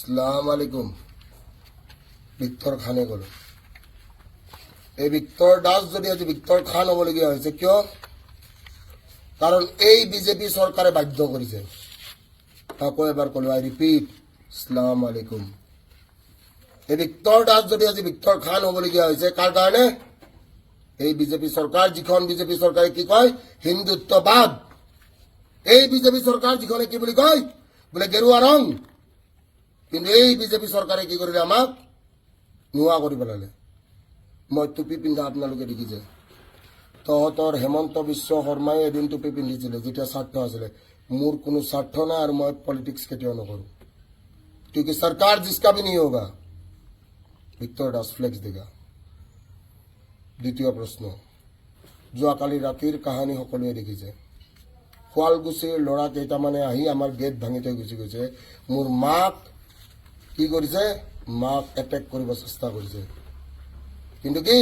সালাম আলাইকুম ভিক্টৰ খানে গ'ল এই ভিক্টৰ দাস যদি আজি ভিক্টৰ খান হবলগীয়া হৈছে কিয় কাৰণ এই বিজেপি চৰকাৰে বাধ্য কৰিছে আকৌ এবাৰ ক'লো আই ৰিপিট সালাম আলাইকুম এই ভিক্টৰ দাস যদি আজি ভিক্টৰ খান হবলগীয়া হৈছে কাৰ কাৰণে এই বিজেপি চৰকাৰ যিখন বিজেপি চৰকাৰে কি কয় হিন্দুত্ববাদ এই বিজেপি চৰকাৰ যিখনে কি বুলি কয় বোলে গেৰুৱা ৰং কিন্তু এই বিজেপি চৰকাৰে কি কৰিলে আমাক নোৱা কৰি পেলালে মই টুপি পিন্ধা আপোনালোকে দেখিছে তহঁতৰ হেমন্ত বিশ্ব শৰ্মাই এদিন টুপি পিন্ধিছিলে যেতিয়া স্বাৰ্থ আছিলে মোৰ কোনো স্বাৰ্থ নাই আৰু মই পলিটিক্স কেতিয়াও নকৰোঁ क्योंकि सरकार जिसका भी नहीं होगा ভিক্টৰ দাস ফ্লেক্স দেগা দ্বিতীয় প্ৰশ্ন যোৱাকালি ৰাতিৰ কাহিনী সকলোৱে দেখিছে শুৱালকুছিৰ ল'ৰা কেইটামানে আহি আমাৰ গেট ভাঙি থৈ গুচি গৈছে মোৰ মাক কি কৰিছে মাক এটেক কৰিব চেষ্টা কৰিছে কিন্তু কি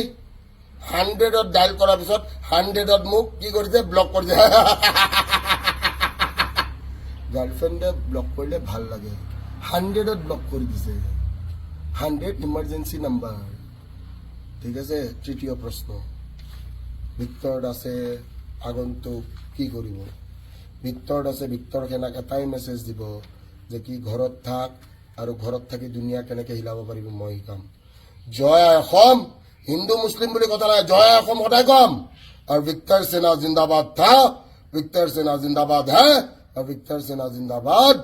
100ত ডায়াল কৰাৰ পিছত 100ত মোক কি কৰিছে ব্লক কৰিছে গাৰ্লফ্ৰেণ্ডে ব্লক কৰিলে ভাল লাগে 100ত ব্লক কৰি দিছে 100 ইমাৰ্জেন্সি নাম্বাৰ ঠিক আছে তৃতীয় প্ৰশ্ন ভিক্টৰ দাসে আগন্তুক কি কৰিব ভিক্টৰ দাসে ভিক্টৰ খানক এটাই মেছেজ দিব যে কি ঘৰত থাক আৰু ঘৰত থাকি দুনিয়া কেনেকৈ হিলাব পাৰিব মই শিকাম জয় অসম হিন্দু মুসলিম বুলি কথা নাই জয় অসম সদায় কম আৰু ভিক্টৰ সেনা জিন্দাবাদ था ভিক্টৰ সেনা জিন্দাবাদ है और ভিক্টৰ সেনা জিন্দাবাদ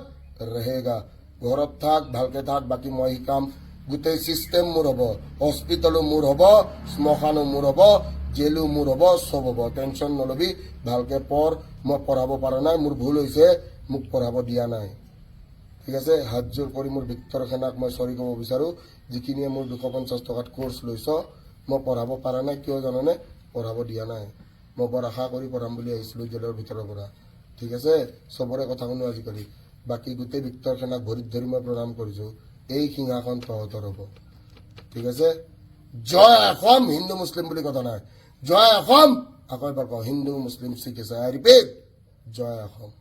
रहेगा ঘৰত থাক ভালকে থাক বাকি মই শিকাম গোটেই সিস্টেম মোৰ হ'ব হস্পিটালো মোৰ হ'ব শ্মশানো মোৰ হ'ব জেলো মোৰ হ'ব সব হ'ব টেনশন নলবি ভালকে পঢ় মই পঢ়াব পৰা নাই মোৰ ভুল হৈছে মোক পঢ়াব দিয়া নাই ঠিক আছে হাত জোৰ কৰি মোৰ ভিক্টৰ খানাক মই সৰি ক'ব বিচাৰো যিখিনিয়ে মোৰ 250 টকাত কোৰ্স লৈছ মই পঢ়াব পৰা নাই কিয় জাননে পঢ়াব দিয়া নাই মই বৰ আশা কৰি পঢ়াম বুলি আহিছিলো জেলৰ ভিতৰৰ পৰা ঠিক আছে সবৰে কথা শুনো আজিকালি বাকি গোটেই ভিক্টৰ খানাক ভৰিত ধৰি মই প্ৰণাম কৰিছো এই সিংহাসন তহঁতৰ হ'ব ঠিক আছে জয় অসম হিন্দু মুসলিম বুলি কথা নাই জয় অসম আকৌ এবাৰ কওঁ হিন্দু মুসলিম শিখ আছে আই ৰিপিট জয় অসম